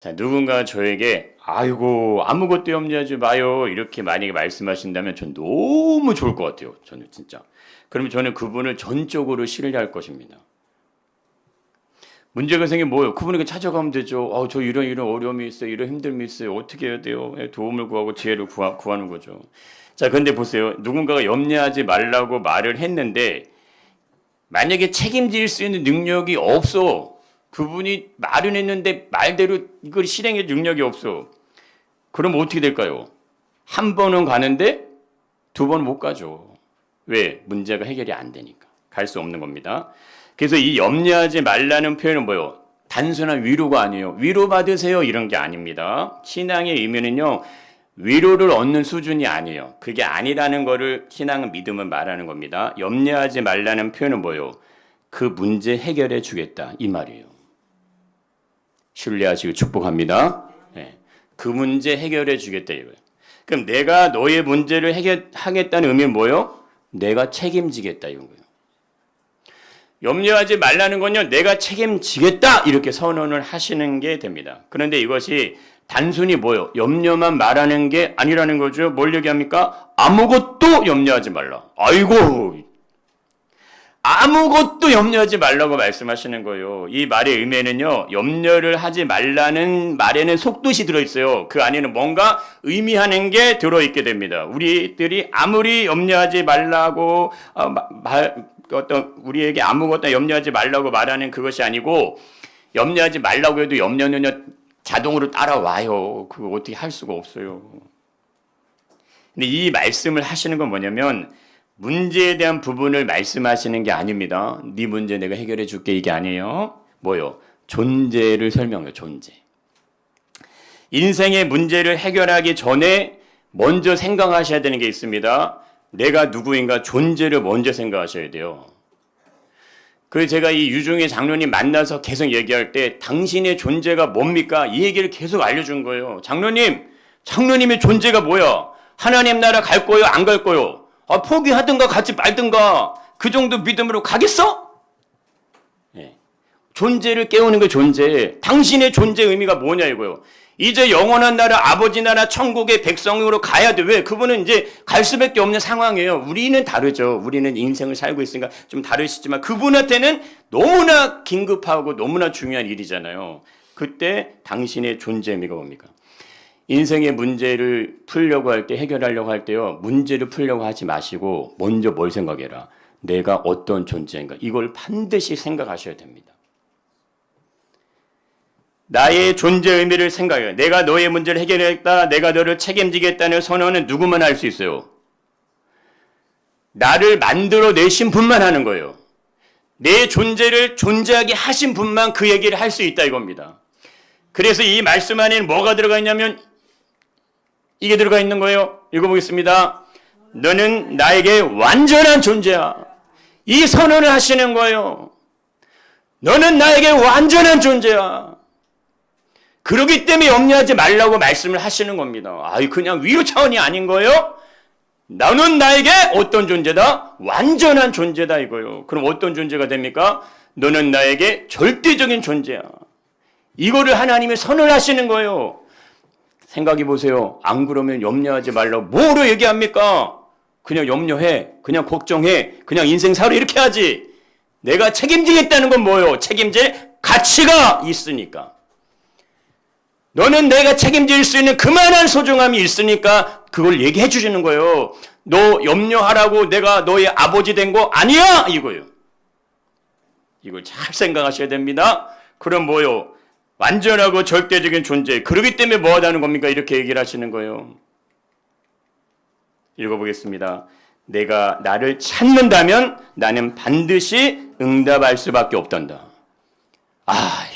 자, 누군가 저에게 아이고 아무것도 염려하지 마요 이렇게 만약에 말씀하신다면 전 너무 좋을 것 같아요. 저는 진짜. 그러면 저는 그분을 전적으로 신뢰할 것입니다. 문제가 생기면 뭐예요? 그분에게 찾아가면 되죠. 저 이런 어려움이 있어요. 이런 힘듦이 있어요. 어떻게 해야 돼요? 도움을 구하고 지혜를 구하는 거죠. 자, 근데 보세요. 누군가가 염려하지 말라고 말을 했는데 만약에 책임질 수 있는 능력이 없어. 그분이 말은 했는데 말대로 이걸 실행할 능력이 없어. 그럼 어떻게 될까요? 한 번은 가는데 두 번은 못 가죠. 왜? 문제가 해결이 안 되니까. 갈 수 없는 겁니다. 그래서 이 염려하지 말라는 표현은 뭐예요? 단순한 위로가 아니에요. 위로받으세요 이런 게 아닙니다. 신앙의 의미는요. 위로를 얻는 수준이 아니에요. 그게 아니라는 거를 신앙은 믿음은 말하는 겁니다. 염려하지 말라는 표현은 뭐예요? 그 문제 해결해 주겠다 이 말이에요. 신뢰하시고 축복합니다. 네. 그 문제 해결해 주겠다 이거예요. 그럼 내가 너의 문제를 해결하겠다는 의미는 뭐예요? 내가 책임지겠다 이건 거예요. 염려하지 말라는 건요. 내가 책임지겠다 이렇게 선언을 하시는 게 됩니다. 그런데 이것이 단순히 뭐예요? 염려만 말하는 게 아니라는 거죠. 뭘 얘기합니까? 아무것도 염려하지 말라. 아이고 아무것도 염려하지 말라고 말씀하시는 거예요. 이 말의 의미는요. 염려를 하지 말라는 말에는 속뜻이 들어있어요. 그 안에는 뭔가 의미하는 게 들어있게 됩니다. 우리들이 아무리 염려하지 말라고 우리에게 아무것도 염려하지 말라고 말하는 그것이 아니고 염려하지 말라고 해도 염려는요. 자동으로 따라와요. 그거 어떻게 할 수가 없어요. 근데 이 말씀을 하시는 건 뭐냐면 문제에 대한 부분을 말씀하시는 게 아닙니다. 네 문제 내가 해결해 줄게 이게 아니에요. 뭐요? 존재를 설명해요. 존재. 인생의 문제를 해결하기 전에 먼저 생각하셔야 되는 게 있습니다. 내가 누구인가 존재를 먼저 생각하셔야 돼요. 그래서 제가 이 유중의 장로님 만나서 계속 얘기할 때 당신의 존재가 뭡니까? 이 얘기를 계속 알려준 거예요. 장로님의 존재가 뭐야? 하나님 나라 갈 거요? 안 갈 거요? 포기하든가 가지 말든가 그 정도 믿음으로 가겠어? 네. 존재를 깨우는 게 존재. 당신의 존재 의미가 뭐냐 이거요. 이제 영원한 나라 아버지 나라 천국의 백성으로 가야 돼. 왜? 그분은 이제 갈 수밖에 없는 상황이에요. 우리는 다르죠. 우리는 인생을 살고 있으니까 좀 다르시지만 그분한테는 너무나 긴급하고 너무나 중요한 일이잖아요. 그때 당신의 존재 의미가 뭡니까? 인생의 문제를 풀려고 할 때, 해결하려고 할 때요, 문제를 풀려고 하지 마시고, 먼저 뭘 생각해라. 내가 어떤 존재인가. 이걸 반드시 생각하셔야 됩니다. 나의 존재 의미를 생각해요. 내가 너의 문제를 해결했다, 내가 너를 책임지겠다는 선언은 누구만 할 수 있어요? 나를 만들어내신 분만 하는 거예요. 내 존재를 존재하게 하신 분만 그 얘기를 할 수 있다 이겁니다. 그래서 이 말씀 안에는 뭐가 들어가 있냐면, 이게 들어가 있는 거예요. 읽어보겠습니다. 너는 나에게 완전한 존재야. 이 선언을 하시는 거예요. 너는 나에게 완전한 존재야. 그러기 때문에 염려하지 말라고 말씀을 하시는 겁니다. 그냥 위로 차원이 아닌 거예요. 너는 나에게 어떤 존재다? 완전한 존재다 이거예요. 그럼 어떤 존재가 됩니까? 너는 나에게 절대적인 존재야. 이거를 하나님이 선언을 하시는 거예요. 생각해 보세요. 안 그러면 염려하지 말라고 뭐로 얘기합니까? 그냥 염려해. 그냥 걱정해. 그냥 인생 살아 이렇게 하지. 내가 책임지겠다는 건 뭐예요? 책임질 가치가 있으니까. 너는 내가 책임질 수 있는 그만한 소중함이 있으니까 그걸 얘기해 주시는 거예요. 너 염려하라고 내가 너의 아버지 된 거 아니야! 이거예요. 이걸 잘 생각하셔야 됩니다. 그럼 뭐예요? 완전하고 절대적인 존재. 그러기 때문에 뭐 하다는 겁니까? 이렇게 얘기를 하시는 거예요. 읽어보겠습니다. 내가 나를 찾는다면 나는 반드시 응답할 수밖에 없단다.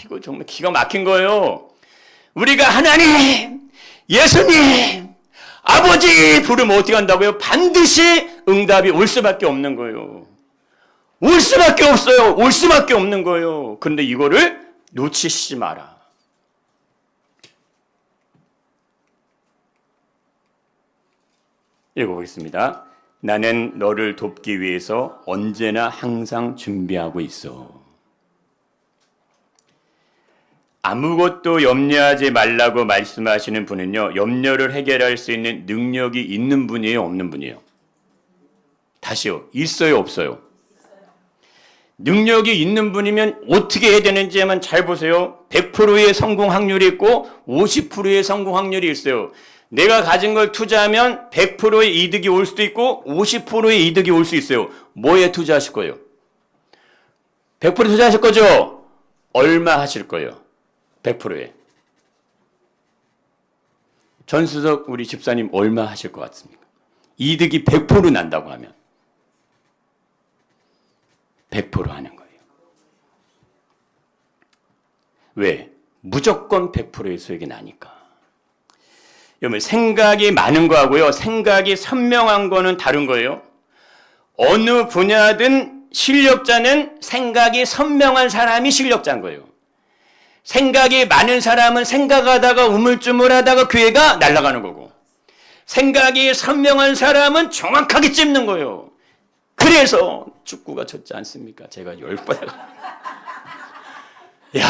이거 정말 기가 막힌 거예요. 우리가 하나님, 예수님, 아버지 부르면 어떻게 한다고요? 반드시 응답이 올 수밖에 없는 거예요. 올 수밖에 없어요. 올 수밖에 없는 거예요. 그런데 이거를 놓치시지 마라. 읽어보겠습니다. 나는 너를 돕기 위해서 언제나 항상 준비하고 있어. 아무것도 염려하지 말라고 말씀하시는 분은요, 염려를 해결할 수 있는 능력이 있는 분이에요, 없는 분이에요? 다시요, 있어요, 없어요? 능력이 있는 분이면 어떻게 해야 되는지만 잘 보세요. 100%의 성공 확률이 있고 50%의 성공 확률이 있어요. 내가 가진 걸 투자하면 100%의 이득이 올 수도 있고 50%의 이득이 올 수 있어요. 뭐에 투자하실 거예요? 100% 투자하실 거죠? 얼마 하실 거예요? 100%에. 전수석 우리 집사님 얼마 하실 것 같습니까? 이득이 100% 난다고 하면 100% 하는 거예요. 왜? 무조건 100%의 수익이 나니까. 여러분, 생각이 많은 거하고요, 생각이 선명한 거는 다른 거예요. 어느 분야든 실력자는 생각이 선명한 사람이 실력자인 거예요. 생각이 많은 사람은 생각하다가 우물쭈물하다가 기회가 날아가는 거고, 생각이 선명한 사람은 정확하게 찝는 거예요. 그래서 축구가 졌지 않습니까? 제가 10번. 야,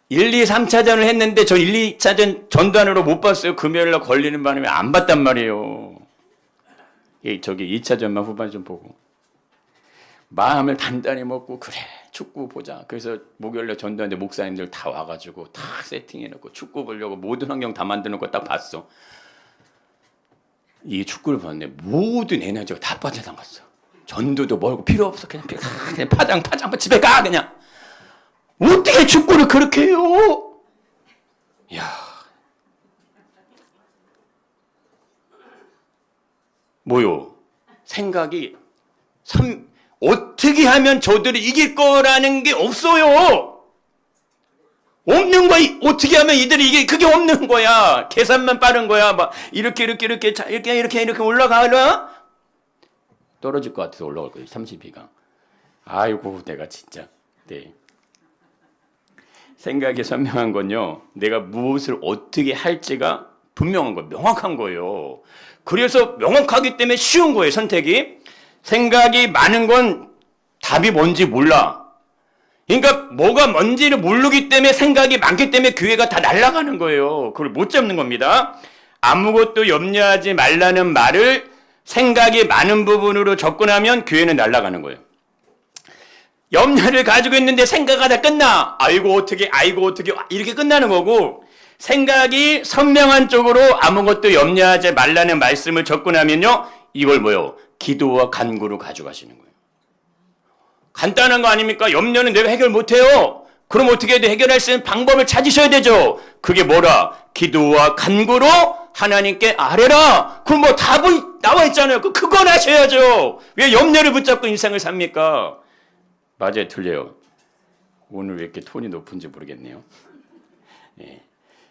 1, 2, 3차전을 했는데 저 1, 2차전 전단으로 못 봤어요. 금요일날 걸리는 바람에 안 봤단 말이에요. 저기 2차전만 후반 좀 보고. 마음을 단단히 먹고, 그래, 축구 보자. 그래서 목요일날 전도하는데 목사님들 다 와가지고 다 세팅해놓고 축구 보려고 모든 환경 다 만드는 거 딱 봤어. 이 축구를 봤는데 모든 에너지가 다 빠져나갔어. 전도도 멀고 필요 없어. 그냥 파장 집에 가 그냥. 어떻게 축구를 그렇게 해요? 야, 뭐요? 생각이 어떻게 하면 저들이 이길 거라는 게 없어요. 없는 거야. 어떻게 하면 이들이 이게 그게 없는 거야. 계산만 빠른 거야. 막 이렇게 올라가라. 떨어질 것 같아서 올라갈 거예요. 32가. 아이고, 내가 진짜. 네. 생각이 선명한 건요, 내가 무엇을 어떻게 할지가 분명한 거예요. 명확한 거예요. 그래서 명확하기 때문에 쉬운 거예요, 선택이. 생각이 많은 건 답이 뭔지 몰라. 그러니까 뭐가 뭔지를 모르기 때문에 생각이 많기 때문에 기회가 다 날아가는 거예요. 그걸 못 잡는 겁니다. 아무것도 염려하지 말라는 말을 생각이 많은 부분으로 접근하면 기회는 날아가는 거예요. 염려를 가지고 있는데 생각하다 끝나. 아이고 어떻게 이렇게 끝나는 거고, 생각이 선명한 쪽으로 아무것도 염려하지 말라는 말씀을 접근하면요, 이걸 뭐요? 기도와 간구로 가져가시는 거예요. 간단한 거 아닙니까? 염려는 내가 해결 못해요. 그럼 어떻게 해야 돼? 해결할 수 있는 방법을 찾으셔야 되죠. 그게 뭐라? 기도와 간구로 하나님께 아뢰라. 그럼 뭐 답은 나와 있잖아요. 그건 하셔야죠. 왜 염려를 붙잡고 인생을 삽니까? 맞아요, 틀려요. 오늘 왜 이렇게 톤이 높은지 모르겠네요. 예.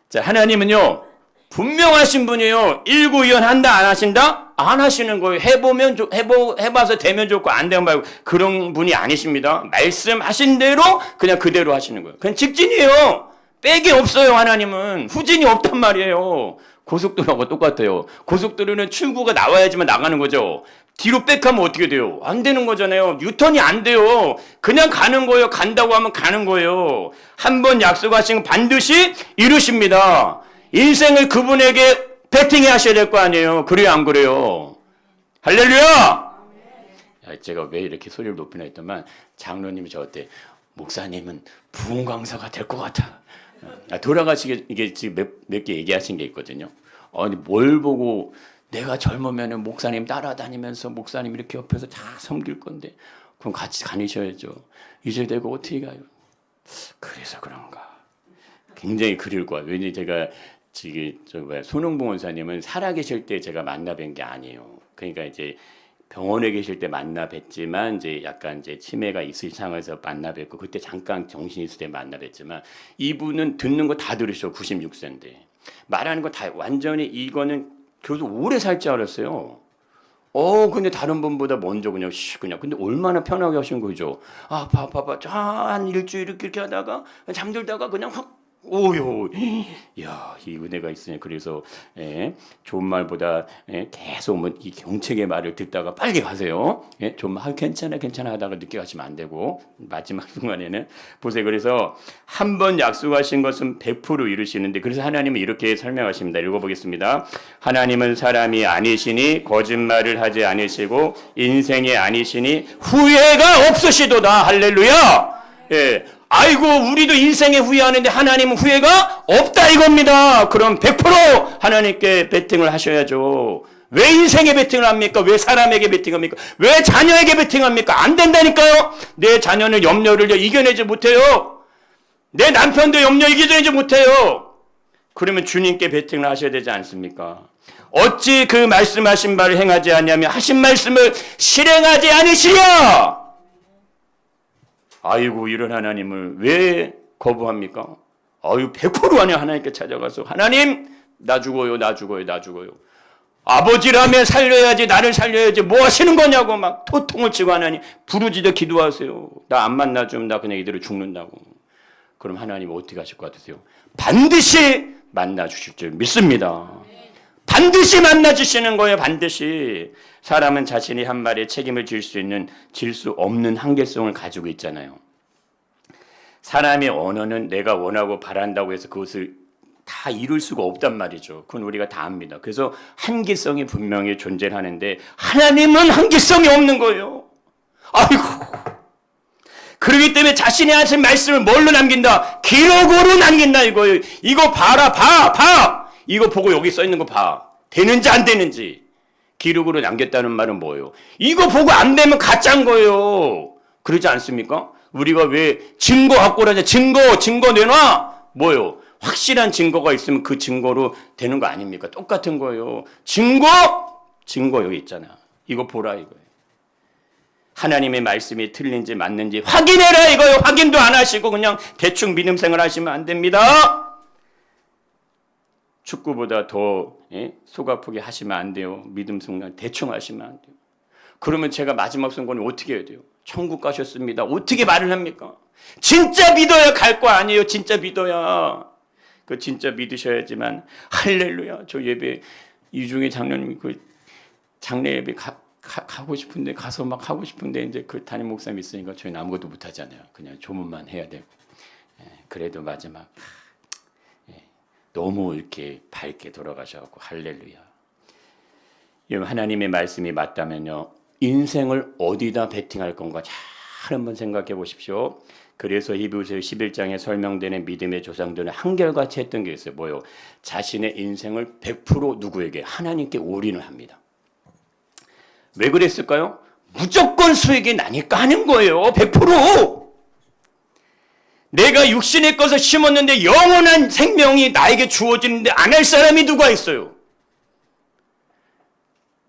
자, 하나님은요, 분명하신 분이에요. 일구이연한다, 안 하신다? 안 하시는 거예요. 해봐서 되면 좋고 안 되면 말고, 그런 분이 아니십니다. 말씀하신 대로 그냥 그대로 하시는 거예요. 그냥 직진이에요. 빽이 없어요. 하나님은 후진이 없단 말이에요. 고속도로하고 똑같아요. 고속도로는 출구가 나와야지만 나가는 거죠. 뒤로 빽하면 어떻게 돼요? 안 되는 거잖아요. 유턴이 안 돼요. 그냥 가는 거예요. 간다고 하면 가는 거예요. 한 번 약속하신 건 반드시 이루십니다. 인생을 그분에게 배팅해 하셔야 될 거 아니에요. 그래요, 안 그래요? 할렐루야! 제가 왜 이렇게 소리를 높이나 했더만, 장로님이 저한테, 목사님은 부흥 강사가 될 것 같아. 돌아가시게, 이게 지금 몇 개 얘기하신 게 있거든요. 아니, 뭘 보고, 내가 젊으면 목사님 따라다니면서 목사님 이렇게 옆에서 다 섬길 건데, 그럼 같이 다니셔야죠. 이제 내가 어떻게 가요? 그래서 그런가. 굉장히 그리울 거야. 왜냐면 제가 지금 손흥봉 원사님은 살아계실 때 제가 만나 뵌 게 아니에요. 그러니까 이제 병원에 계실 때 만나 뵀지만, 이제 약간 이제 치매가 있을 상황에서 만나 뵀고, 그때 잠깐 정신이 있을 때 만나 뵀지만, 이분은 듣는 거 다 들으셔. 96세인데 말하는 거 다 완전히, 이거는 그래도 오래 살 줄 알았어요. 근데 다른 분보다 먼저 그냥 근데 얼마나 편하게 하신 거죠. 봐봐. 한 일주일 이렇게 하다가 잠들다가 그냥 확 오요, 야, 이 은혜가 있으니 그래서 좋은 말보다 계속 이 경책의 말을 듣다가 빨리 가세요. 좀 괜찮아 하다가 늦게 가시면 안 되고 마지막 순간에는 보세요. 그래서 한 번 약속하신 것은 100% 이루시는데 그래서 하나님은 이렇게 설명하십니다. 읽어보겠습니다. 하나님은 사람이 아니시니 거짓말을 하지 않으시고 인생이 아니시니 후회가 없으시도다. 할렐루야. 예. 아이고 우리도 인생에 후회하는데 하나님은 후회가 없다 이겁니다. 그럼 100% 하나님께 베팅을 하셔야죠. 왜 인생에 베팅을 합니까? 왜 사람에게 베팅합니까? 왜 자녀에게 베팅합니까? 안 된다니까요. 내 자녀는 염려를 이겨내지 못해요. 내 남편도 염려 이겨내지 못해요. 그러면 주님께 베팅을 하셔야 되지 않습니까? 어찌 그 말씀하신 바를 행하지 않냐면 하신 말씀을 실행하지 않으시랴. 아이고 이런 하나님을 왜 거부합니까? 아유 100% 안에 하나님께 찾아가서 하나님 나 죽어요. 아버지라면 살려야지 나를 살려야지 뭐 하시는 거냐고 막 토통을 치고 하나님 부르짖어 기도하세요. 나 안 만나주면 나 그냥 이대로 죽는다고. 그럼 하나님 어떻게 하실 것 같으세요? 반드시 만나주실 줄 믿습니다. 반드시 만나주시는 거예요. 반드시. 사람은 자신이 한 말에 책임을 질 수 없는 한계성을 가지고 있잖아요. 사람의 언어는 내가 원하고 바란다고 해서 그것을 다 이룰 수가 없단 말이죠. 그건 우리가 다 압니다. 그래서 한계성이 분명히 존재하는데 하나님은 한계성이 없는 거예요. 아이고. 그렇기 때문에 자신이 하신 말씀을 뭘로 남긴다? 기록으로 남긴다 이거예요. 이거 봐라. 봐. 이거 보고 여기 써 있는 거 봐. 되는지 안 되는지. 기록으로 남겼다는 말은 뭐예요? 이거 보고 안 되면 가짜인 거예요. 그러지 않습니까? 우리가 왜 증거 갖고 그러냐? 증거 내놔. 뭐예요? 확실한 증거가 있으면 그 증거로 되는 거 아닙니까? 똑같은 거예요. 증거 여기 있잖아. 이거 보라 이거예요. 하나님의 말씀이 틀린지 맞는지 확인해라 이거예요. 확인도 안 하시고 그냥 대충 믿음 생활 하시면 안 됩니다. 축구보다 더 속 아프게 하시면 안 돼요. 믿음 생활 대충 하시면 안 돼요. 그러면 제가 마지막 순간에 어떻게 해야 돼요? 천국 가셨습니다. 어떻게 말을 합니까? 진짜 믿어야 갈 거 아니에요. 진짜 믿어야. 그 진짜 믿으셔야지만 할렐루야. 저 예배 이중에 장로님이 그 장례 예배 가고 싶은데 가서 막 하고 싶은데 이제 그 담임 목사님 있으니까 저희는 아무것도 못 하잖아요. 그냥 조문만 해야 되고. 그래도 마지막 너무 이렇게 밝게 돌아가셔갖고 할렐루야. 하나님의 말씀이 맞다면요. 인생을 어디다 베팅할 건가 잘 한번 생각해 보십시오. 그래서 히브리서 11장에 설명되는 믿음의 조상들은 한결같이 했던 게 있어요. 뭐요? 자신의 인생을 100% 누구에게? 하나님께 올인을 합니다. 왜 그랬을까요? 무조건 수익이 나니까 하는 거예요. 100%! 내가 육신의 것을 심었는데 영원한 생명이 나에게 주어지는데 안 할 사람이 누가 있어요?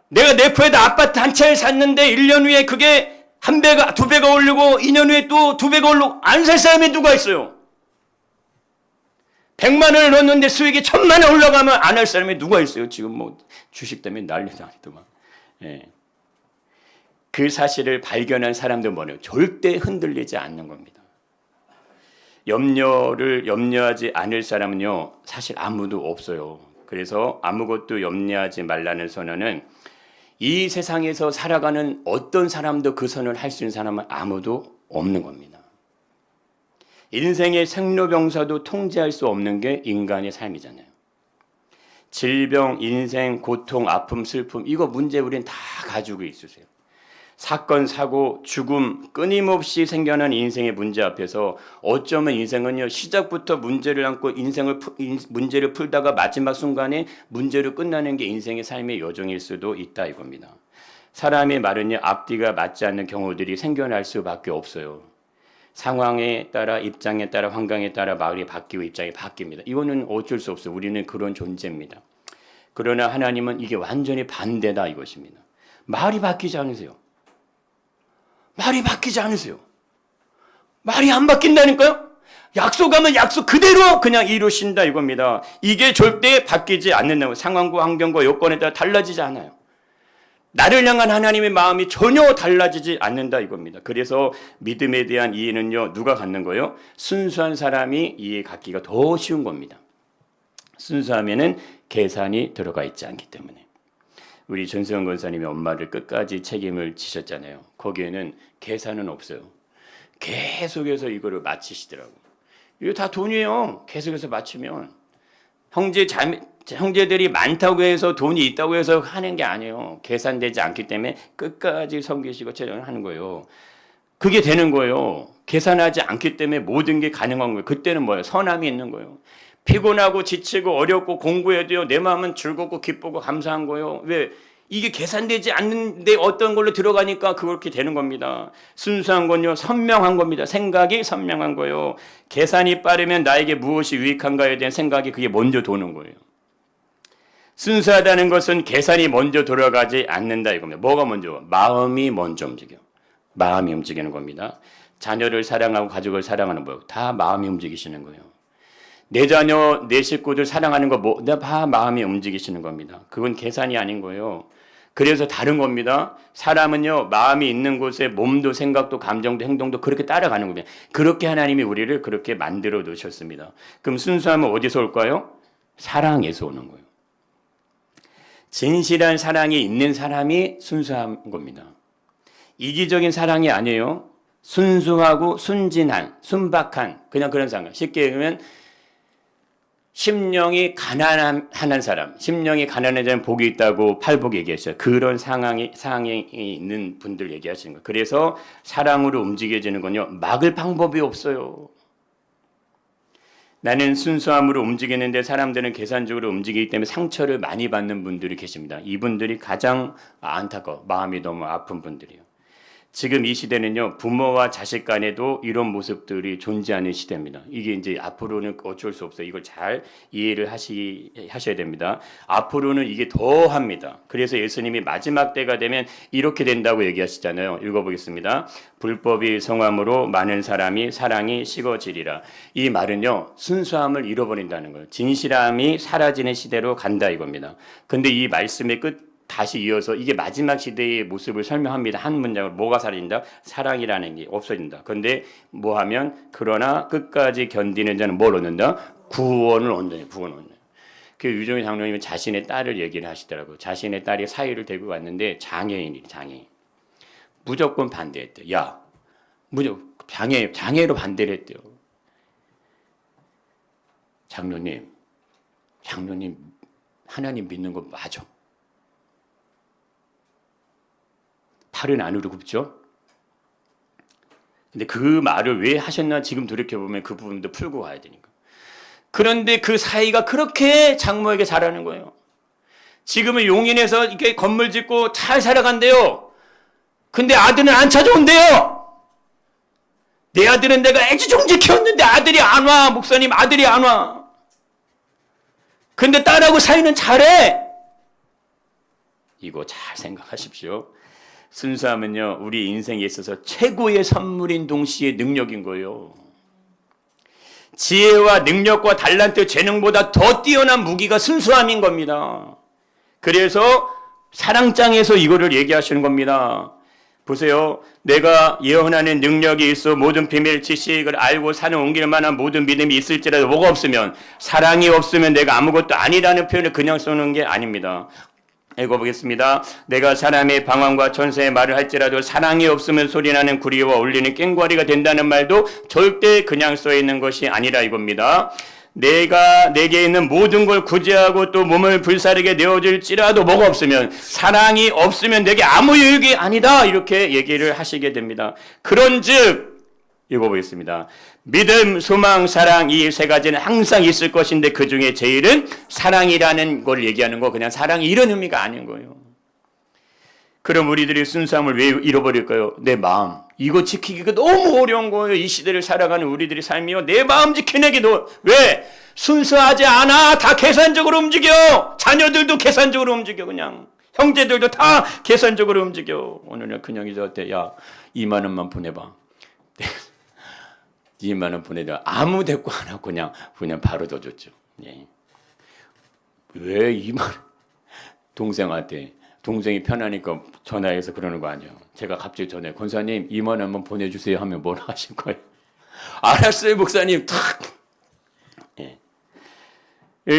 내가 내포에다 아파트 한 채를 샀는데 1년 후에 그게 1배가 2배가 오르고 2년 후에 또 2배가 오르고 안 살 사람이 누가 있어요? 100만 원을 넣었는데 수익이 1000만 원 올라가면 안 할 사람이 누가 있어요? 지금 뭐 주식 때문에 난리도 아니더만. 그 사실을 발견한 사람도 뭐래요? 절대 흔들리지 않는 겁니다. 염려하지 않을 사람은요, 사실 아무도 없어요. 그래서 아무것도 염려하지 말라는 선언은 이 세상에서 살아가는 어떤 사람도 그 선언을 할 수 있는 사람은 아무도 없는 겁니다. 인생의 생로병사도 통제할 수 없는 게 인간의 삶이잖아요. 질병, 인생, 고통, 아픔, 슬픔 이거 문제 우리는 다 가지고 있으세요. 사건, 사고, 죽음 끊임없이 생겨난 인생의 문제 앞에서 어쩌면 인생은요 시작부터 문제를 안고 문제를 풀다가 마지막 순간에 문제로 끝나는 게 인생의 삶의 여정일 수도 있다 이겁니다. 사람의 말은요 앞뒤가 맞지 않는 경우들이 생겨날 수밖에 없어요. 상황에 따라 입장에 따라 환경에 따라 말이 바뀌고 입장이 바뀝니다. 이거는 어쩔 수 없어요. 우리는 그런 존재입니다. 그러나 하나님은 이게 완전히 반대다 이것입니다. 말이 바뀌지 않으세요. 말이 바뀌지 않으세요. 말이 안 바뀐다니까요. 약속하면 약속 그대로 그냥 이루신다 이겁니다. 이게 절대 바뀌지 않는다고. 상황과 환경과 여건에 따라 달라지지 않아요. 나를 향한 하나님의 마음이 전혀 달라지지 않는다 이겁니다. 그래서 믿음에 대한 이해는요, 누가 갖는 거예요? 순수한 사람이 이해 갖기가 더 쉬운 겁니다. 순수하면은 계산이 들어가 있지 않기 때문에. 우리 전세영 권사님이 엄마를 끝까지 책임을 지셨잖아요. 거기에는 계산은 없어요. 계속해서 이거를 맞히시더라고. 이거 다 돈이에요. 계속해서 맞추면. 형제들이 많다고 해서 돈이 있다고 해서 하는 게 아니에요. 계산되지 않기 때문에 끝까지 섬기시고 하는 거예요. 그게 되는 거예요. 계산하지 않기 때문에 모든 게 가능한 거예요. 그때는 뭐예요? 선함이 있는 거예요. 피곤하고 지치고 어렵고 공부해도요, 내 마음은 즐겁고 기쁘고 감사한 거예요. 왜? 이게 계산되지 않는데 어떤 걸로 들어가니까 그렇게 되는 겁니다. 순수한 건요, 선명한 겁니다. 생각이 선명한 거예요. 계산이 빠르면 나에게 무엇이 유익한가에 대한 생각이 그게 먼저 도는 거예요. 순수하다는 것은 계산이 먼저 돌아가지 않는다 이겁니다. 뭐가 먼저? 마음이 먼저 움직여. 마음이 움직이는 겁니다. 자녀를 사랑하고 가족을 사랑하는 거 다 마음이 움직이시는 거예요. 내 자녀, 내 식구들 사랑하는 거 다 마음이 움직이시는 겁니다. 그건 계산이 아닌 거예요. 그래서 다른 겁니다. 사람은요, 마음이 있는 곳에 몸도 생각도 감정도 행동도 그렇게 따라가는 겁니다. 그렇게 하나님이 우리를 그렇게 만들어 놓으셨습니다. 그럼 순수함은 어디서 올까요? 사랑에서 오는 거예요. 진실한 사랑이 있는 사람이 순수한 겁니다. 이기적인 사랑이 아니에요. 순수하고 순진한, 순박한, 그냥 그런 사람. 쉽게 얘기하면 심령이 가난한 사람, 심령이 가난한 사람 복이 있다고 팔복 얘기했어요. 그런 상황이 있는 분들 얘기하시는 거예요. 그래서 사랑으로 움직여지는 건요, 막을 방법이 없어요. 나는 순수함으로 움직이는데 사람들은 계산적으로 움직이기 때문에 상처를 많이 받는 분들이 계십니다. 이분들이 가장 안타까워, 마음이 너무 아픈 분들이에요. 지금 이 시대는요, 부모와 자식 간에도 이런 모습들이 존재하는 시대입니다. 이게 이제 앞으로는 어쩔 수 없어요. 이걸 잘 이해를 하셔야 됩니다. 앞으로는 이게 더 합니다. 그래서 예수님이 마지막 때가 되면 이렇게 된다고 얘기하시잖아요. 읽어보겠습니다. 불법이 성함으로 많은 사랑이 식어지리라. 이 말은요, 순수함을 잃어버린다는 거예요. 진실함이 사라지는 시대로 간다 이겁니다. 근데 이 말씀의 다시 이어서 이게 마지막 시대의 모습을 설명합니다. 한 문장으로 뭐가 사라진다? 사랑이라는 게 없어진다. 그런데 뭐 하면 그러나 끝까지 견디는 자는 뭘 얻는다? 구원을 얻는다. 구원을 얻는다. 그 유종희 장로님은 자신의 딸을 얘기를 하시더라고요. 자신의 딸이 사위를 데리고 왔는데 장애인. 무조건 반대했대요. 야, 무조건 장애로 반대를 했대요. 장로님 하나님 믿는 거 맞아. 팔은 안으로 굽죠. 근데 그 말을 왜 하셨나 지금 돌이켜보면 그 부분도 풀고 가야 되니까. 그런데 그 사이가 그렇게 장모에게 잘하는 거예요. 지금은 용인에서 이렇게 건물 짓고 잘 살아간대요. 근데 아들은 안 찾아온대요. 내 아들은 내가 애지중지 키웠는데 아들이 안 와. 목사님, 아들이 안 와. 근데 딸하고 사이는 잘해. 이거 잘 생각하십시오. 순수함은요, 우리 인생에 있어서 최고의 선물인 동시에 능력인 거예요. 지혜와 능력과 달란트, 재능보다 더 뛰어난 무기가 순수함인 겁니다. 그래서 사랑장에서 이거를 얘기하시는 겁니다. 보세요. 내가 예언하는 능력이 있어 모든 비밀 지식을 알고 산을 옮길 만한 모든 믿음이 있을지라도 뭐가 없으면, 사랑이 없으면 내가 아무것도 아니라는 표현을 그냥 쓰는 게 아닙니다. 읽어보겠습니다. 내가 사람의 방언과 천사의 말을 할지라도 사랑이 없으면 소리나는 구리와 울리는 꽹과리가 된다는 말도 절대 그냥 써있는 것이 아니라 이겁니다. 내가 내게 있는 모든 걸 구제하고 또 몸을 불사르게 내어줄지라도 뭐가 없으면, 사랑이 없으면 내게 아무 유익이 아니다. 이렇게 얘기를 하시게 됩니다. 그런즉 읽어보겠습니다. 믿음, 소망, 사랑, 이 세 가지는 항상 있을 것인데 그 중에 제일은 사랑이라는 걸 얘기하는 거, 그냥 사랑이 이런 의미가 아닌 거예요. 그럼 우리들이 순수함을 왜 잃어버릴까요? 내 마음. 이거 지키기가 너무 어려운 거예요. 이 시대를 살아가는 우리들의 삶이요. 내 마음 지키기도. 왜? 순수하지 않아. 다 계산적으로 움직여. 자녀들도 계산적으로 움직여. 그냥. 형제들도 다 계산적으로 움직여. 오늘은 그냥 저한테 야, 2만 원만 보내봐. 2만 원 보내다 아무 대꾸 안 하고 그냥 바로 더 줬죠. 예. 왜 2만 원? 동생한테 동생이 편하니까 전화해서 그러는 거 아니에요. 제가 갑자기 전화해. 권사님 2만 원만 보내주세요 하면 뭐라 하실 거예요? 알았어요 목사님. 탁. 예.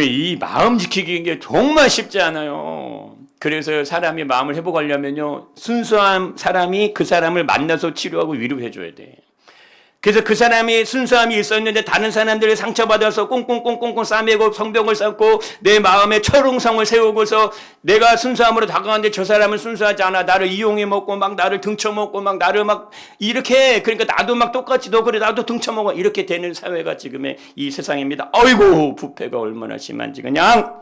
이 마음 지키기 게 정말 쉽지 않아요. 그래서 사람이 마음을 회복하려면요, 순수한 사람이 그 사람을 만나서 치료하고 위로해 줘야 돼. 그래서 그 사람이 순수함이 있었는데 다른 사람들을 상처받아서 꽁꽁꽁꽁꽁 싸매고 성벽을 쌓고 내 마음에 철옹성을 세우고서 내가 순수함으로 다가가는데 저 사람은 순수하지 않아. 나를 이용해 먹고 막 나를 등쳐먹고 막 나를 막 이렇게, 그러니까 나도 막 똑같이 너 그래 나도 등쳐먹어 이렇게 되는 사회가 지금의 이 세상입니다. 아이고 부패가 얼마나 심한지 그냥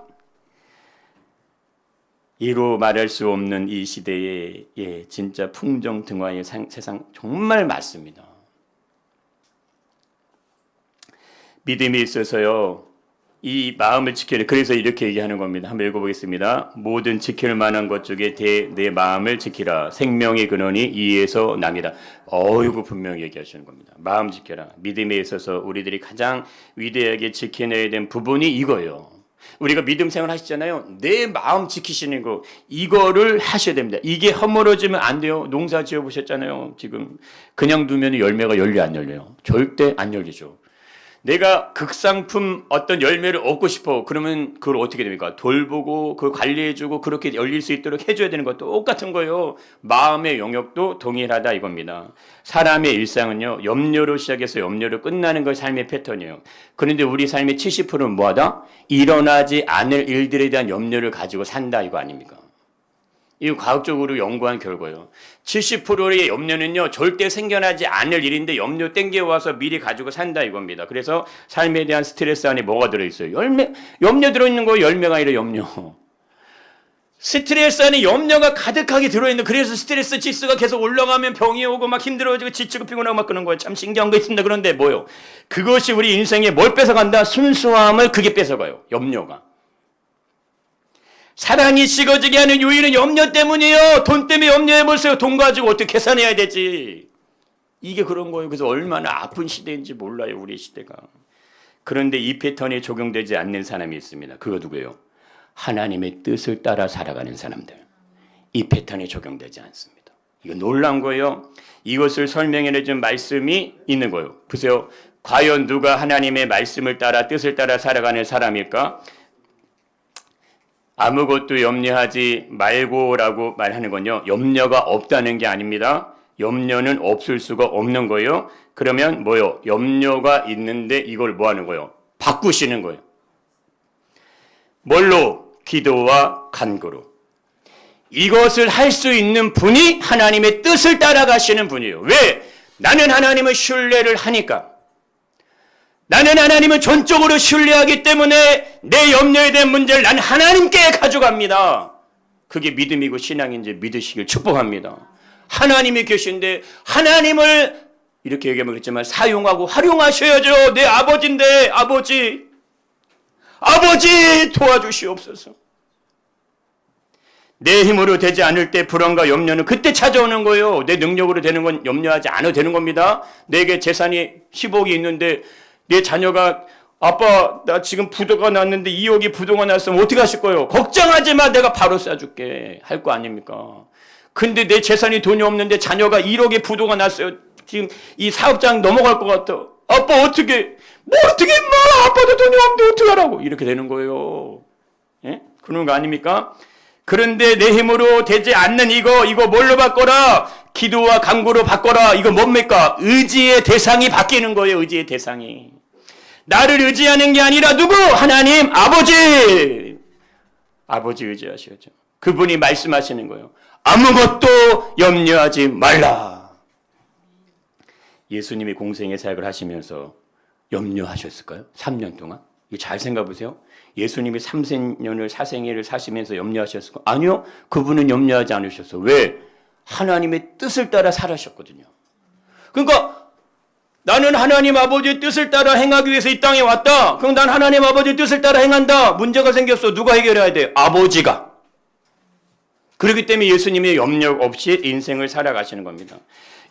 이루 말할 수 없는 이 시대에 진짜 풍정등화의 세상 정말 맞습니다. 믿음이 있어서요, 이 마음을 지켜야 돼. 그래서 이렇게 얘기하는 겁니다. 한번 읽어보겠습니다. 모든 지킬 만한 것 중에 내 마음을 지키라. 생명의 근원이 이에서 납니다. 어이구 분명히 얘기하시는 겁니다. 마음 지켜라. 믿음에 있어서 우리들이 가장 위대하게 지켜내야 된 부분이 이거예요. 우리가 믿음 생활 하시잖아요. 내 마음 지키시는 거 이거를 하셔야 됩니다. 이게 허물어지면 안 돼요. 농사 지어 보셨잖아요. 지금 그냥 두면 열매가 열려 안 열려요? 절대 안 열리죠. 내가 극상품 어떤 열매를 얻고 싶어. 그러면 그걸 어떻게 됩니까? 돌보고 그걸 관리해주고 그렇게 열릴 수 있도록 해줘야 되는 것도 똑같은 거예요. 마음의 영역도 동일하다 이겁니다. 사람의 일상은요, 염려로 시작해서 염려로 끝나는 것이 삶의 패턴이에요. 그런데 우리 삶의 70%는 뭐하다? 일어나지 않을 일들에 대한 염려를 가지고 산다 이거 아닙니까? 이거 과학적으로 연구한 결과예요. 70%의 염려는요, 절대 생겨나지 않을 일인데 염려 땡겨와서 미리 가지고 산다 이겁니다. 그래서 삶에 대한 스트레스 안에 뭐가 들어있어요? 염려 들어있는 거 열매가 아니라 염려. 스트레스 안에 염려가 가득하게 들어있는, 그래서 스트레스 지수가 계속 올라가면 병이 오고 막 힘들어지고 지치고 피곤하고 막 그런 거예요. 참 신기한 거 있습니다. 그런데 뭐요? 그것이 우리 인생에 뭘 뺏어간다? 순수함을 그게 뺏어가요. 염려가. 사랑이 식어지게 하는 요인은 염려 때문이에요. 돈 때문에 염려해보세요. 돈 가지고 어떻게 계산해야 되지. 이게 그런 거예요. 그래서 얼마나 아픈 시대인지 몰라요. 우리 시대가. 그런데 이 패턴이 적용되지 않는 사람이 있습니다. 그거 누구예요? 하나님의 뜻을 따라 살아가는 사람들. 이 패턴이 적용되지 않습니다. 이거 놀라운 거예요. 이것을 설명해내준 말씀이 있는 거예요. 보세요. 과연 누가 하나님의 말씀을 따라 뜻을 따라 살아가는 사람일까? 아무것도 염려하지 말고라고 말하는 건요, 염려가 없다는 게 아닙니다. 염려는 없을 수가 없는 거예요. 그러면 뭐요? 염려가 있는데 이걸 뭐 하는 거예요? 바꾸시는 거예요. 뭘로? 기도와 간구로. 이것을 할 수 있는 분이 하나님의 뜻을 따라가시는 분이에요. 왜? 나는 하나님을 신뢰를 하니까. 나는 하나님을 전적으로 신뢰하기 때문에 내 염려에 대한 문제를 난 하나님께 가져갑니다. 그게 믿음이고 신앙인지 믿으시길 축복합니다. 하나님이 계신데 하나님을 이렇게 얘기하면 그렇지만 사용하고 활용하셔야죠. 내 아버지인데 아버지 도와주시옵소서. 내 힘으로 되지 않을 때 불안과 염려는 그때 찾아오는 거예요. 내 능력으로 되는 건 염려하지 않아도 되는 겁니다. 내게 재산이 10억이 있는데 내 자녀가 아빠 나 지금 부도가 났는데 2억이 부도가 났으면 어떻게 하실 거예요? 걱정하지 마, 내가 바로 쏴줄게 할 거 아닙니까? 근데 내 재산이 돈이 없는데 자녀가 1억의 부도가 났어요. 지금 이 사업장 넘어갈 것 같아. 아빠 어떻게 임마, 아빠도 돈이 없는데 어떻게 하라고, 이렇게 되는 거예요. 예? 그런 거 아닙니까? 그런데 내 힘으로 되지 않는 이거 뭘로 바꿔라? 기도와 간구로 바꿔라. 이거 뭡니까? 의지의 대상이 바뀌는 거예요. 의지의 대상이. 나를 의지하는 게 아니라 누구? 하나님 아버지 의지하셔야죠. 그분이 말씀하시는 거예요. 아무것도 염려하지 말라. 예수님이 공생의 사역을 하시면서 염려하셨을까요? 3년 동안? 이거 잘 생각해 보세요. 예수님이 3년을 사생애를 사시면서 염려하셨을까요? 아니요. 그분은 염려하지 않으셨어요. 왜? 하나님의 뜻을 따라 살아셨거든요. 그러니까 나는 하나님 아버지의 뜻을 따라 행하기 위해서 이 땅에 왔다. 그럼 난 하나님 아버지의 뜻을 따라 행한다. 문제가 생겼어. 누가 해결해야 돼? 아버지가. 그렇기 때문에 예수님이 염려 없이 인생을 살아가시는 겁니다.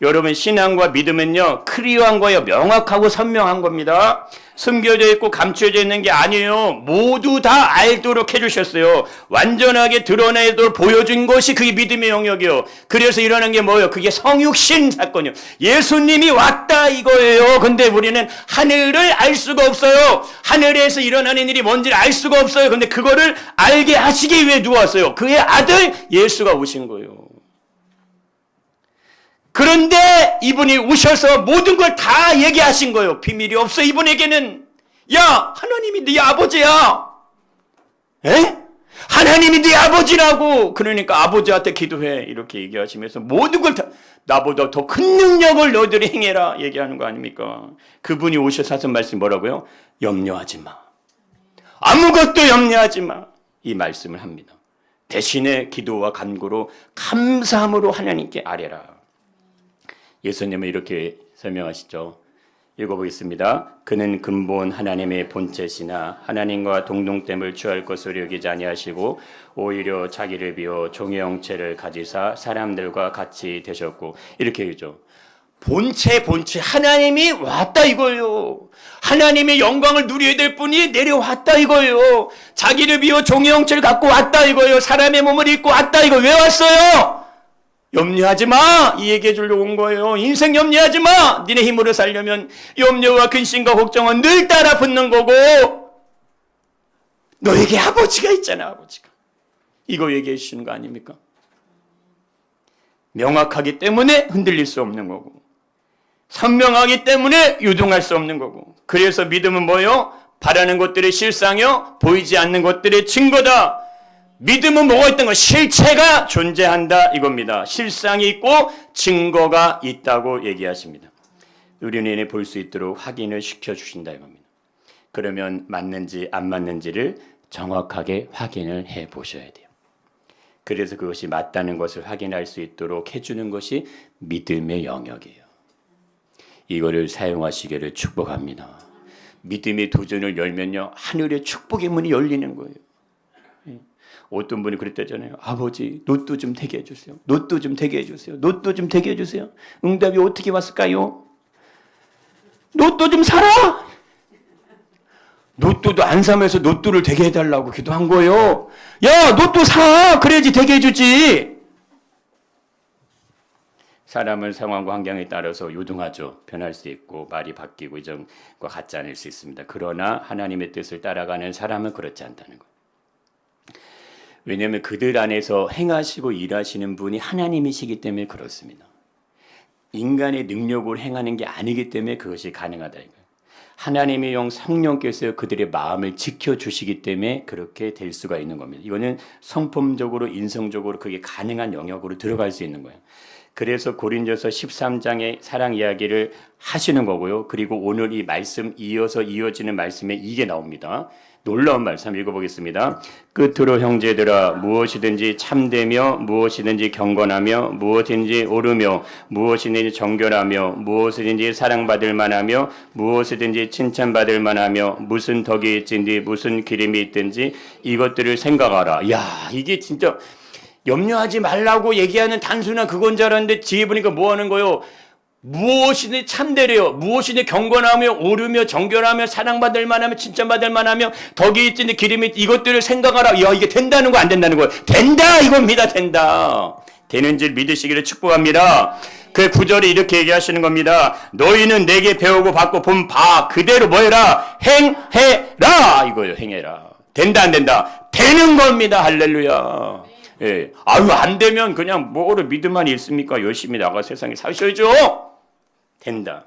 여러분 신앙과 믿음은요 클리어한 거예요. 명확하고 선명한 겁니다. 숨겨져 있고 감춰져 있는 게 아니에요. 모두 다 알도록 해주셨어요. 완전하게 드러내도록 보여준 것이 그게 믿음의 영역이에요. 그래서 일어난 게 뭐예요? 그게 성육신 사건이에요. 예수님이 왔다 이거예요. 근데 우리는 하늘을 알 수가 없어요. 하늘에서 일어나는 일이 뭔지를 알 수가 없어요. 근데 그거를 알게 하시기 위해 누가 왔어요? 그의 아들 예수가 오신 거예요. 그런데 이분이 오셔서 모든 걸 다 얘기하신 거예요. 비밀이 없어 이분에게는. 야, 하나님이 네 아버지야. 에? 하나님이 네 아버지라고. 그러니까 아버지한테 기도해 이렇게 얘기하시면서 모든 걸 다 나보다 더 큰 능력을 너희들이 행해라 얘기하는 거 아닙니까? 그분이 오셔서 하신 말씀 뭐라고요? 염려하지 마. 아무것도 염려하지 마. 이 말씀을 합니다. 대신에 기도와 간구로 감사함으로 하나님께 아뢰라. 예수님은 이렇게 설명하시죠. 읽어보겠습니다. 그는 근본 하나님의 본체시나 하나님과 동등됨을 취할 것으로 여기지 아니하시고 오히려 자기를 비워 종의 형체를 가지사 사람들과 같이 되셨고 이렇게 얘기죠. 본체 하나님이 왔다 이거예요. 하나님의 영광을 누려야 될 분이 내려왔다 이거예요. 자기를 비워 종의 형체를 갖고 왔다 이거예요. 사람의 몸을 입고 왔다 이거. 왜 왔어요? 염려하지 마! 이 얘기해 주려고 온 거예요. 인생 염려하지 마! 니네 힘으로 살려면 염려와 근심과 걱정은 늘 따라 붙는 거고 너에게 아버지가 있잖아. 아버지가. 이거 얘기해 주시는 거 아닙니까? 명확하기 때문에 흔들릴 수 없는 거고 선명하기 때문에 유동할 수 없는 거고 그래서 믿음은 뭐예요? 바라는 것들의 실상이요 보이지 않는 것들의 증거다. 믿음은 뭐가 있던 거? 실체가 존재한다 이겁니다. 실상이 있고 증거가 있다고 얘기하십니다. 우리는 볼 수 있도록 확인을 시켜주신다 이겁니다. 그러면 맞는지 안 맞는지를 정확하게 확인을 해보셔야 돼요. 그래서 그것이 맞다는 것을 확인할 수 있도록 해주는 것이 믿음의 영역이에요. 이거를 사용하시기를 축복합니다. 믿음의 도전을 열면요 하늘의 축복의 문이 열리는 거예요. 어떤 분이 그랬다잖아요. 아버지 로또 좀 되게 해주세요. 로또 좀 되게 해주세요. 로또 좀 되게 해주세요. 응답이 어떻게 왔을까요? 로또 좀 사라. 로또도 안 사면서 로또를 되게 해달라고 기도한 거예요. 야 로또 사. 그래야지 되게 해주지. 사람은 상황과 환경에 따라서 요동하죠. 변할 수 있고 말이 바뀌고 이전과 같지 않을 수 있습니다. 그러나 하나님의 뜻을 따라가는 사람은 그렇지 않다는 거예요. 왜냐하면 그들 안에서 행하시고 일하시는 분이 하나님이시기 때문에 그렇습니다. 인간의 능력으로 행하는 게 아니기 때문에 그것이 가능하다 이거예요. 하나님의 영 성령께서 그들의 마음을 지켜주시기 때문에 그렇게 될 수가 있는 겁니다. 이거는 성품적으로 인성적으로 그게 가능한 영역으로 들어갈 수 있는 거예요. 그래서 고린도서 13장의 사랑 이야기를 하시는 거고요. 그리고 오늘 이 말씀 이어지는 말씀에 이게 나옵니다. 놀라운 말씀 읽어보겠습니다. 끝으로 형제들아 무엇이든지 참되며 무엇이든지 경건하며 무엇이든지 옳으며 무엇이든지 정결하며 무엇이든지 사랑받을 만하며 무엇이든지 칭찬받을 만하며 무슨 덕이 있든지 무슨 기림이 있든지 이것들을 생각하라. 야 이게 진짜 염려하지 말라고 얘기하는 단순한 그건 줄 알았는데 뒤에 보니까 뭐 하는 거예요? 무엇이든지 참되래요. 무엇이든지 경건하며 옳으며 정결하며 사랑받을 만하며 칭찬받을 만하며 덕이 있든지 기름이 이것들을 생각하라. 야 이게 된다는 거 안 된다는 거예요? 된다 이겁니다. 된다. 되는 줄 믿으시기를 축복합니다. 그 9절에 이렇게 얘기하시는 겁니다. 너희는 내게 배우고 받고 본 바 그대로 뭐 해라? 행해라 이거예요. 행해라. 된다 안 된다? 되는 겁니다. 할렐루야. 예. 아유 안 되면 그냥 뭐를 믿음만 있습니까? 열심히 나가 세상에 사셔야죠. 된다.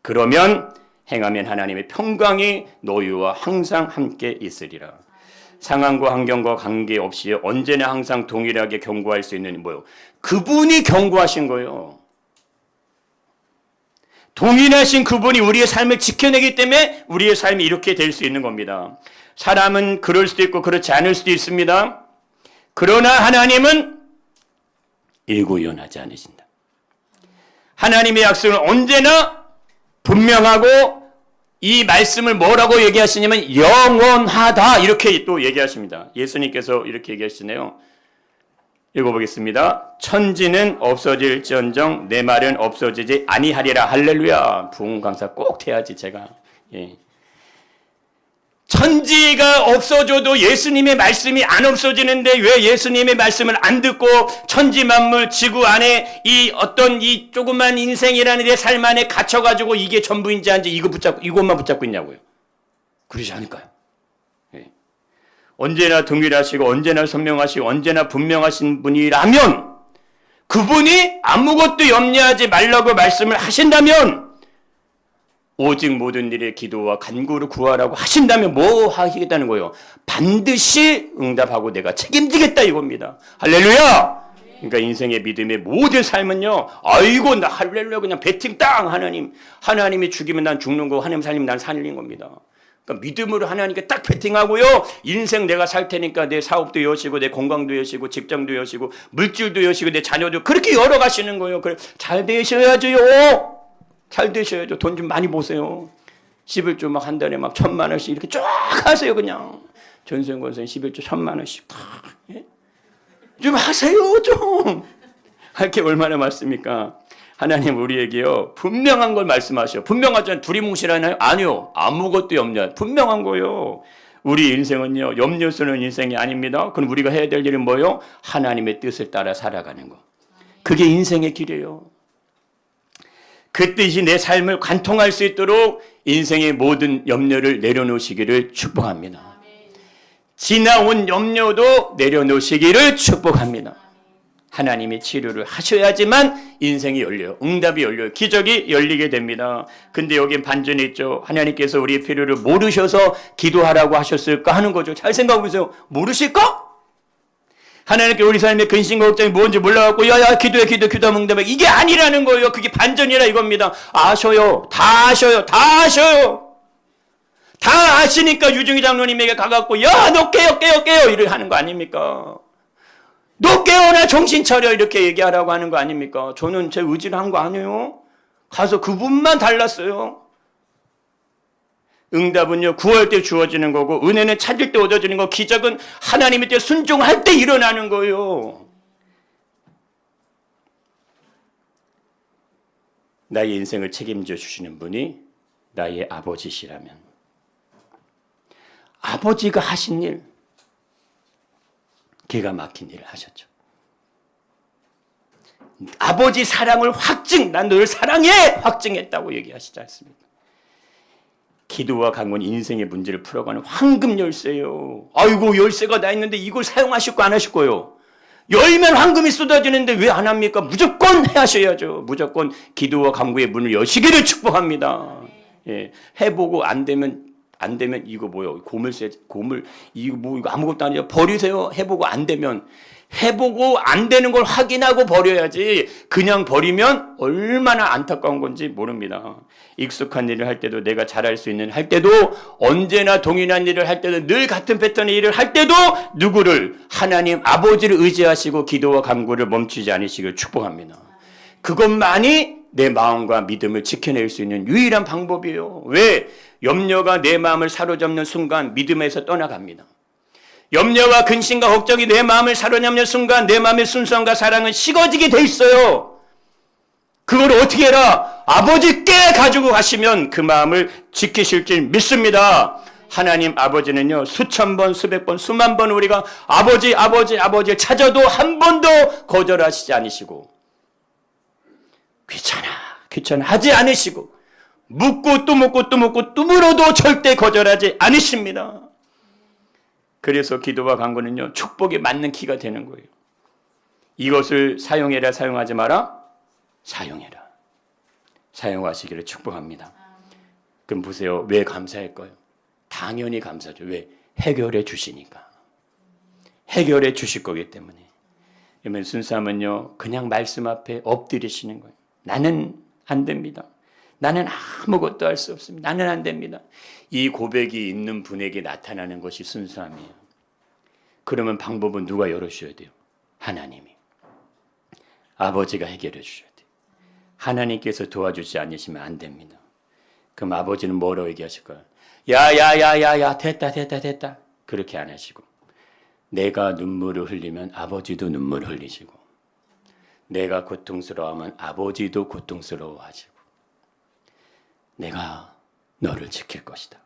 그러면 행하면 하나님의 평강이 너희와 항상 함께 있으리라. 상황과 환경과 관계없이 언제나 항상 동일하게 경고할 수 있는 뭐요? 그분이 경고하신 거예요. 동일하신 그분이 우리의 삶을 지켜내기 때문에 우리의 삶이 이렇게 될 수 있는 겁니다. 사람은 그럴 수도 있고 그렇지 않을 수도 있습니다. 그러나 하나님은 일구연하지 않으신다. 하나님의 약속은 언제나 분명하고 이 말씀을 뭐라고 얘기하시냐면 영원하다 이렇게 또 얘기하십니다. 예수님께서 이렇게 얘기하시네요. 읽어보겠습니다. 천지는 없어질지언정 내 말은 없어지지 아니하리라. 할렐루야. 부흥 강사 꼭 해야지 제가. 예. 천지가 없어져도 예수님의 말씀이 안 없어지는데 왜 예수님의 말씀을 안 듣고 천지 만물 지구 안에 이 어떤 이 조그만 인생이라는 내 삶 안에 갇혀가지고 이게 전부인지 아닌지 이것만 붙잡고 있냐고요. 그러지 않을까요? 예. 언제나 동일하시고 언제나 선명하시고 언제나 분명하신 분이라면 그분이 아무것도 염려하지 말라고 말씀을 하신다면 오직 모든 일에 기도와 간구를 구하라고 하신다면 뭐 하시겠다는 거예요? 반드시 응답하고 내가 책임지겠다 이겁니다. 할렐루야! 그러니까 인생의 믿음의 모든 삶은요. 아이고 나 할렐루야 그냥 배팅 땅 하나님이 죽이면 난 죽는 거고 하나님 살리면 난 살린 겁니다. 그러니까 믿음으로 하나님께 딱 배팅하고요. 인생 내가 살 테니까 내 사업도 여시고 내 건강도 여시고 직장도 여시고 물질도 여시고 내 자녀도 그렇게 열어가시는 거예요. 그래 잘 되셔야죠. 잘 되셔야죠. 돈 좀 많이 보세요. 11조 막 한 달에 막 1,000만 원씩 이렇게 쫙 하세요. 그냥 전생권생 11조 1,000만 원씩 다. 예? 좀 하세요. 좀 할 게 얼마나 많습니까? 하나님 우리에게요 분명한 걸 말씀하셔. 분명하잖아요. 두리뭉실하나요? 아니요. 아무것도 염려. 분명한 거요. 우리 인생은요 염려스러운 인생이 아닙니다. 그럼 우리가 해야 될 일은 뭐요? 하나님의 뜻을 따라 살아가는 거. 그게 인생의 길이에요. 그 뜻이 내 삶을 관통할 수 있도록 인생의 모든 염려를 내려놓으시기를 축복합니다. 지나온 염려도 내려놓으시기를 축복합니다. 하나님이 치료를 하셔야지만 인생이 열려요. 응답이 열려요. 기적이 열리게 됩니다. 근데 여긴 반전이 있죠. 하나님께서 우리의 필요를 모르셔서 기도하라고 하셨을까 하는 거죠. 잘 생각해 보세요. 모르실까? 하나님께 우리 삶의 근심과 걱정이 뭔지 몰라갖고 야야 기도하면 응답해. 이게 아니라는 거예요. 그게 반전이라 이겁니다. 아셔요. 다 아셔요. 다 아셔요. 다 아시니까 유중희 장로님에게 가갖고 야 너 깨요 이렇게 하는 거 아닙니까? 너 깨어나 정신 차려 이렇게 얘기하라고 하는 거 아닙니까? 저는 제 의지로 한 거 아니에요. 가서 그분만 달랐어요. 응답은요 구할 때 주어지는 거고 은혜는 찾을 때 얻어지는 거. 기적은 하나님의 때 순종할 때 일어나는 거예요. 나의 인생을 책임져 주시는 분이 나의 아버지시라면 아버지가 하신 일 기가 막힌 일을 하셨죠. 아버지 사랑을 난 너를 사랑해 확증했다고 얘기하시지 않습니까? 기도와 강구는 인생의 문제를 풀어가는 황금 열쇠예요. 아이고 열쇠가 나 있는데 이걸 사용하실 거 안 하실 거예요. 열면 황금이 쏟아지는데 왜 안 합니까? 무조건 하셔야죠. 무조건 기도와 강구의 문을 여시기를 축복합니다. 예, 해보고 안 되면 이거 뭐요? 고물 이거 아무것도 아니죠. 버리세요. 해보고 안 되면. 해보고 안 되는 걸 확인하고 버려야지 그냥 버리면 얼마나 안타까운 건지 모릅니다. 익숙한 일을 할 때도 내가 잘할 수 있는 할 때도 언제나 동일한 일을 할 때도 늘 같은 패턴의 일을 할 때도 누구를 하나님 아버지를 의지하시고 기도와 간구를 멈추지 않으시길 축복합니다. 그것만이 내 마음과 믿음을 지켜낼 수 있는 유일한 방법이에요. 왜? 염려가 내 마음을 사로잡는 순간 믿음에서 떠나갑니다. 염려와 근심과 걱정이 내 마음을 사로잡는 순간 내 마음의 순수함과 사랑은 식어지게 돼 있어요. 그걸 어떻게 해라? 아버지께 가지고 가시면 그 마음을 지키실 줄 믿습니다. 하나님 아버지는요 수천 번 수백 번 수만 번 우리가 아버지 찾아도 한 번도 거절하시지 않으시고 귀찮아 하지 않으시고 묻고 또 물어도 절대 거절하지 않으십니다. 그래서 기도와 간구는요 축복에 맞는 키가 되는 거예요. 이것을 사용해라 사용하지 마라 사용해라. 사용하시기를 축복합니다. 그럼 보세요. 왜 감사할까요? 당연히 감사죠. 왜? 해결해 주시니까. 해결해 주실 거기 때문에. 그러면 순수함은요 그냥 말씀 앞에 엎드리시는 거예요. 나는 안 됩니다. 나는 아무것도 할 수 없습니다. 나는 안 됩니다. 이 고백이 있는 분에게 나타나는 것이 순수함이에요. 그러면 방법은 누가 열어주셔야 돼요? 하나님이. 아버지가 해결해 주셔야 돼요. 하나님께서 도와주지 않으시면 안 됩니다. 그럼 아버지는 뭐라고 얘기하실까요? 야야야야야 됐다 그렇게 안 하시고 내가 눈물을 흘리면 아버지도 눈물을 흘리시고, 내가 고통스러워하면 아버지도 고통스러워하시고, 내가 너를 지킬 것이다.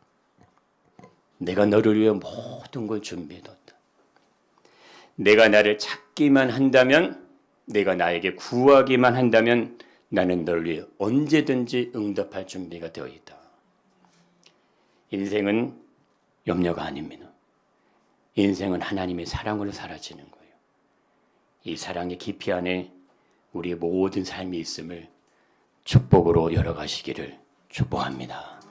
내가 너를 위해 모든 걸 준비해뒀다. 내가 나를 찾기만 한다면, 내가 나에게 구하기만 한다면 나는 너를 위해 언제든지 응답할 준비가 되어 있다. 인생은 염려가 아닙니다. 인생은 하나님의 사랑으로 사라지는 거예요. 이 사랑의 깊이 안에 우리의 모든 삶이 있음을 축복으로 열어가시기를 축복합니다.